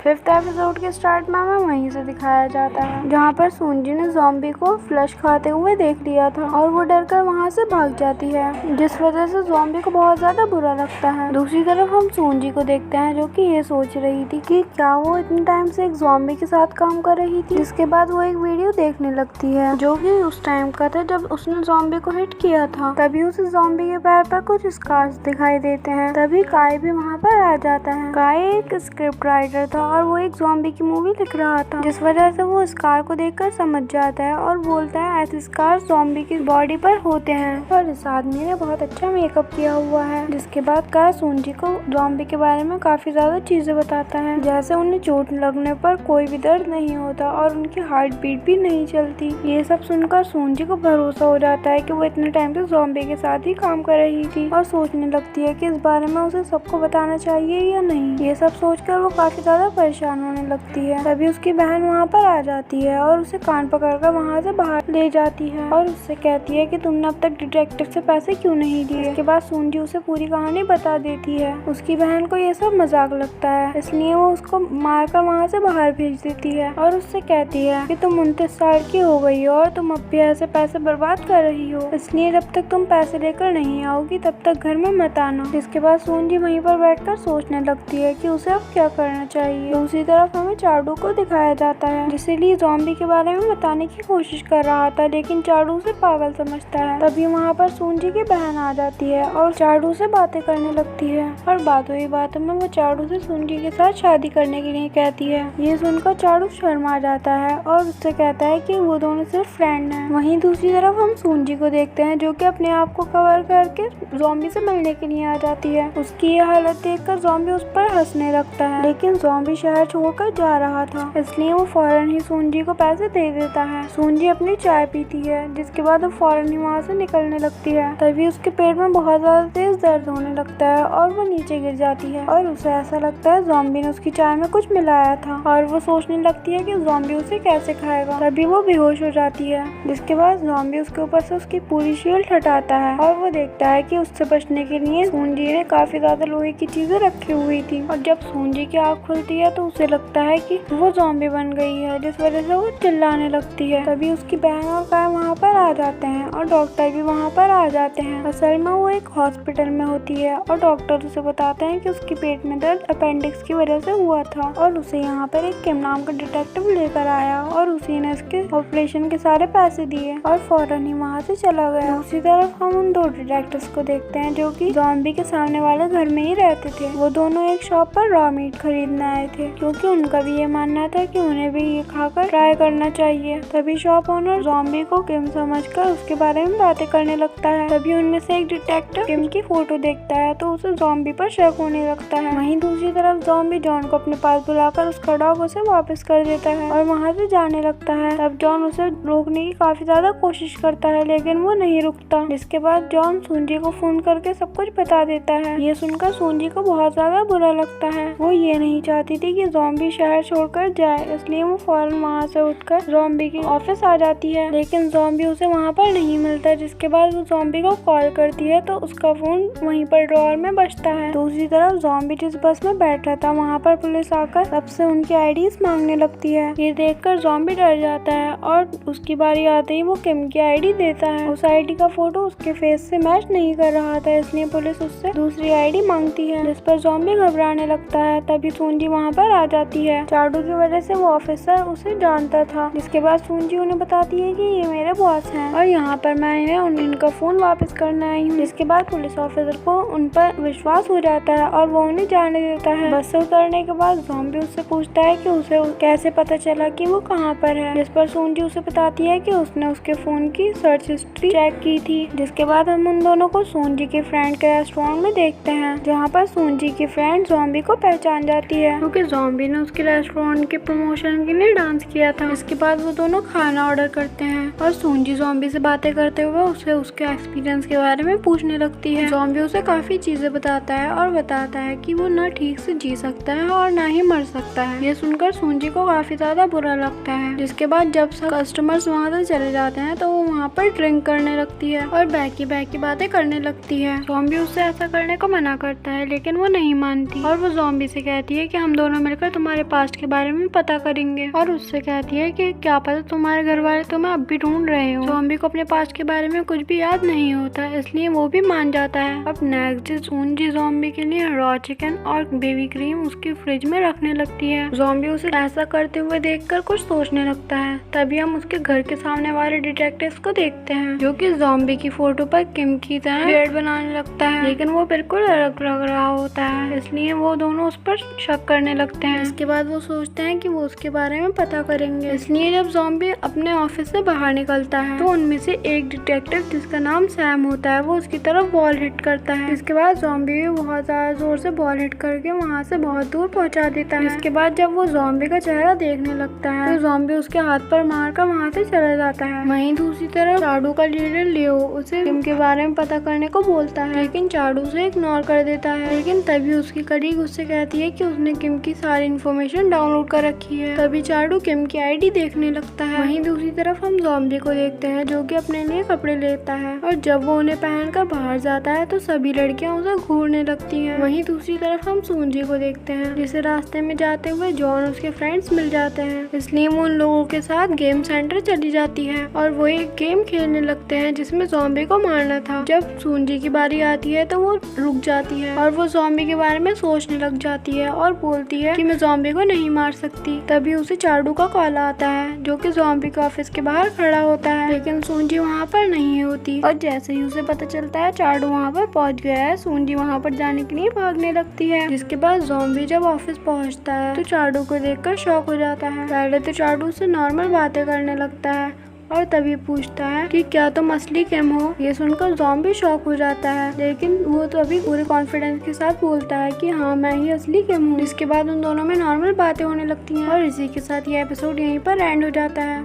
5th episode के start में हमें वहीं से दिखाया जाता है जहाँ पर सूंजी ने ज़ॉम्बी को फ्लश खाते हुए देख लिया था और वो डरकर वहाँ से भाग जाती है, जिस वजह से ज़ॉम्बी को बहुत ज्यादा बुरा लगता है। दूसरी तरफ हम सूंजी को देखते हैं जो कि ये सोच रही थी कि क्या वो इतने टाइम से एक ज़ॉम्बी के साथ काम कर रही थी। जिसके बाद वो एक वीडियो देखने लगती है जो कि उस टाइम का था जब उसने ज़ॉम्बी को हिट किया था। तभी उसे ज़ॉम्बी के पैर पर कुछ स्कार्स दिखाई देते हैं। तभी काय भी वहाँ पर आ जाता है। काय एक स्क्रिप्ट राइटर था और वो एक ज़ॉम्बी की मूवी लिख रहा था, जिस वजह से वो स्कार को देखकर समझ जाता है और बोलता है ऐसे स्कार ज़ॉम्बी की बॉडी पर होते हैं और इस आदमी ने बहुत अच्छा मेकअप किया हुआ है। जिसके बाद काय सूंजी को ज़ॉम्बी के बारे में काफी ज्यादा चीजें बताता है, जैसे उन्हें चोट लगने पर कोई भी दर्द नहीं होता और उनकी हार्ट बीट भी नहीं चलती। ये सब सुनकर सूंजी को भरोसा हो जाता है कि वो इतने टाइम से ज़ॉम्बी के साथ ही काम कर रही थी और सोचने लगती है कि इस बारे में उसे सबको बताना चाहिए या नहीं। ये सब सोचकर वो काफी ज्यादा परेशान होने लगती है। तभी उसकी बहन वहाँ पर आ जाती है और उसे कान पकड़कर वहाँ से बाहर ले जाती है और उससे कहती है कि तुमने अब तक डिटेक्टिव से पैसे क्यों नहीं लिए। इसके बाद सूंजी उसे पूरी कहानी बता देती है। उसकी बहन को ये सब मजाक लगता है, इसलिए वो उसको मारकर वहाँ से बाहर भेज देती है और उससे कहती है कि तुम 29 साल की हो गई हो और तुम अब भी ऐसे पैसे बर्बाद कर रही हो, इसलिए जब तक तुम पैसे लेकर नहीं आओगी तब तक घर में मत आना। इसके बाद सूंजी वहीं पर बैठकर सोचने लगती है कि उसे अब क्या करना चाहिए। दूसरी तरफ हमें चाडू को दिखाया जाता है, जिसलिए ज़ॉम्बी के बारे में बताने की कोशिश कर रहा था, लेकिन चाडू उसे पागल समझता है। तभी वहाँ पर सूंजी की बहन आ जाती है और चाडू से बातें करने लगती है और बातों ही बातों में वो चाडू से सूंजी के साथ शादी करने के लिए कहती है। ये सुनकर चाडू शर्मा जाता है और उससे कहता है कि वो दोनों सिर्फ फ्रेंड हैं। वहीं दूसरी तरफ हम सूंजी को देखते हैं जो कि अपने आप को कवर करके ज़ॉम्बी से मिलने के लिए आ जाती है। उसकी ये हालत देखकर ज़ॉम्बी उस पर हंसने लगता है, लेकिन ज़ॉम्बी शहर छोड़कर जा रहा था, इसलिए वो फौरन ही सूंजी को पैसे दे देता है। सूंजी अपनी चाय पीती है, जिसके बाद वो फौरन ही वहाँ से निकलने लगती है। तभी उसके पेट में बहुत ज्यादा तेज दर्द होने लगता है और वो नीचे गिर जाती है और उसे ऐसा लगता है ज़ॉम्बी ने उसकी चाय में कुछ मिलाया था और वो सोचने लगती है कि ज़ॉम्बी उसे कैसे खाएगा। तभी वो बेहोश हो जाती है, जिसके बाद ज़ॉम्बी उसके ऊपर से उसकी पूरी शील्ड हटाता है और वो देखता है कि उससे बचने के लिए सूंजी ने काफी ज्यादा लोहे की चीजें रखी हुई थी और जब सूंजी की आँख खुलती है तो उसे लगता है कि वो ज़ॉम्बी बन गई है, जिस वजह से वो चिल्लाने लगती है। तभी उसकी बहन और काय वहाँ पर आ जाते हैं और डॉक्टर भी वहाँ पर आ जाते हैं। असल में वो एक हॉस्पिटल में होती है और डॉक्टर उसे बताते हैं कि उसके पेट में दर्द अपेंडिक्स की वजह से हुआ था और उसे यहाँ पर एक किम नाम का डिटेक्टिव लेकर आया और उसी ने उसके ऑपरेशन के सारे पैसे दिए और फौरन ही वहाँ से चला गया। दूसरी तरफ हम उन 2 डिटेक्टिव्स को देखते हैं जो कि ज़ॉम्बी के सामने वाले घर में ही रहते थे। वो दोनों एक शॉप पर रॉ मीट खरीदने आए थे क्योंकि उनका भी ये मानना था कि उन्हें भी ये खाकर ट्राई करना चाहिए। तभी शॉप ओनर ज़ॉम्बी को किम समझकर उसके बारे में बातें करने लगता है। तभी उनमें से एक डिटेक्टिव किम की फोटो देखता है तो उसे ज़ॉम्बी पर शक होने लगता है। वहीं दूसरी तरफ ज़ॉम्बी जॉन को अपने पास बुलाकर उसका डॉग उसे वापस कर देता है और वहाँ से जाने लगता है। तब जॉन उसे रोकने की काफी ज्यादा कोशिश करता है, लेकिन वो नहीं रुकता। जिसके बाद जॉन सूंजी को फोन करके सब कुछ बता देता है। ये सुनकर सूंजी को बहुत ज्यादा बुरा लगता है। वो ये नहीं चाहती थी कि ज़ॉम्बी शहर छोड़कर जाए, इसलिए वो फौरन वहाँ से उठकर ज़ॉम्बी के ऑफिस आ जाती है, लेकिन ज़ॉम्बी उसे वहाँ पर नहीं मिलता। जिसके बाद वो ज़ॉम्बी को कॉल करती है तो उसका फोन वहीं पर ड्रॉअर में बजता है। दूसरी तरफ ज़ॉम्बी जिस बस में बैठा था वहाँ पर पुलिस आकर सबसे उनकी आईडीज मांगने लगती है। ये देखकर ज़ॉम्बी डर जाता है और उसकी बारी आते ही वो किम की आईडी देता है। उस आईडी का फोटो उसके फेस से मैच नहीं कर रहा था, इसलिए पुलिस उससे दूसरी आईडी मांगती है, जिस पर ज़ॉम्बी घबराने लगता है। तभी सूंजी वहाँ पर आ जाती है। चाडू की वजह से वो ऑफिसर उसे जानता था। जिसके बाद सूंजी उन्हें बताती है कि ये मेरे बॉस हैं और यहाँ पर मैं इनका फोन वापस करने आई हूँ। जिसके बाद पुलिस ऑफिसर को उन पर विश्वास हो जाता है और वो उन्हें जाने देता है। बस से उतरने के बाद ज़ॉम्बी उससे पूछता है कि उसे कैसे पता चला कि वो कहाँ पर है, जिस पर सूंजी उसे बताती है कि उसने उसके फोन की सर्च हिस्ट्री चेक की थी। जिसके बाद हम उन दोनों को सूंजी के फ्रेंड के रेस्टोरेंट में देखते हैं, जहाँ पर सूंजी की फ्रेंड ज़ॉम्बी को पहचान जाती है क्योंकि ज़ॉम्बी ने उसके रेस्टोरेंट के प्रमोशन के लिए डांस किया था। इसके बाद वो दोनों खाना ऑर्डर करते हैं और सूंजी ज़ॉम्बी से बातें करते हुए उसे उसके एक्सपीरियंस के बारे में पूछने लगती है। ज़ॉम्बी उसे काफी चीजें बताता है और बताता है कि वो न ठीक से जी सकता है और न ही मर सकता है। ये सुनकर सूंजी को काफी ज्यादा बुरा लगता है। जिसके बाद जब सब कस्टमर्स वहाँ से चले जाते हैं तो वो वहाँ पर ड्रिंक करने लगती है और बहकी बातें करने लगती है। ज़ॉम्बी उससे ऐसा करने को मना करता है, लेकिन वो नहीं मानती और वो ज़ॉम्बी से कहती है कि हम दोनों दोनों मिलकर तुम्हारे पास्ट के बारे में पता करेंगे। और उससे कहती है कि क्या पता तुम्हारे घर वाले तुम्हें अब भी ढूंढ रहे हो। ज़ॉम्बी को अपने पास्ट के बारे में कुछ भी याद नहीं होता, इसलिए वो भी मान जाता है। अब नेक्स्ट डे सूंजी ज़ॉम्बी के लिए रॉ चिकन और बेबी क्रीम उसकी फ्रिज में रखने लगती है। ज़ॉम्बी उसे ऐसा करते हुए देखकर कुछ सोचने लगता है। तभी हम उसके घर के सामने वाले डिटेक्टिव को देखते हैं, जो कि ज़ॉम्बी की फोटो पर किम की तरह बेड बनाने लगता है, लेकिन वो बिल्कुल अलग लग रहा होता है, इसलिए वो दोनों उस पर शक करने लगते हैं। इसके बाद वो सोचते हैं कि वो उसके बारे में पता करेंगे। इसलिए जब ज़ॉम्बी अपने ऑफिस से बाहर निकलता है तो उनमें से एक डिटेक्टिव जिसका नाम सैम होता है वो उसकी तरफ बॉल हिट करता है। इसके बाद ज़ॉम्बी भी बहुत ज्यादा जोर से बॉल हिट करके वहाँ से बहुत दूर पहुँचा देता है। इसके बाद जब वो ज़ॉम्बी का चेहरा देखने लगता है तो ज़ॉम्बी उसके हाथ पर मारकर वहाँ से चला जाता है। वहीं दूसरी तरफ चाडू का लीडर लियो उसे किम के बारे में पता करने को बोलता है, लेकिन चाडू उसे इग्नोर कर देता है। लेकिन तभी उसकी कलीग उससे कहती है कि उसने किम की सारी इन्फॉर्मेशन डाउनलोड कर रखी है। तभी चाडू किम की आईडी देखने लगता है। वहीं दूसरी तरफ हम ज़ॉम्बी को देखते हैं जो कि अपने लिए कपड़े लेता है, और जब वो उन्हें पहनकर बाहर जाता है तो सभी लड़कियां उसे घूरने लगती हैं। वहीं दूसरी तरफ हम सूंजी को देखते हैं जिसे रास्ते में जाते हुए जॉन उसके फ्रेंड्स मिल जाते हैं, इसलिए वो उन लोगों के साथ गेम सेंटर चली जाती है और वो एक गेम खेलने लगते हैं जिसमें ज़ॉम्बी को मारना था। जब सूंजी की बारी आती है तो वो रुक जाती है और वो ज़ॉम्बी के बारे में सोचने लग जाती है और बोलती है कि मैं ज़ॉम्बी को नहीं मार सकती। तभी उसे चाडू का कॉल आता है जो कि ज़ॉम्बी के ऑफिस के बाहर खड़ा होता है, लेकिन सूंजी वहाँ पर नहीं होती। और जैसे ही उसे पता चलता है चाडू वहाँ पर पहुँच गया है, सूंजी वहाँ पर जाने के लिए भागने लगती है। जिसके बाद ज़ॉम्बी जब ऑफिस पहुँचता है तो चाडू को देखकर शॉक हो जाता है। पहले तो चाडू से नॉर्मल बातें करने लगता है और तभी पूछता है कि क्या तुम असली किम हो। ये सुनकर ज़ॉम्बी शॉक हो जाता है, लेकिन वो तो अभी पूरे कॉन्फिडेंस के साथ बोलता है कि हाँ मैं ही असली किम हूँ। जिसके बाद उन दोनों में नॉर्मल बातें होने लगती हैं और इसी के साथ ये एपिसोड यहीं पर एंड हो जाता है।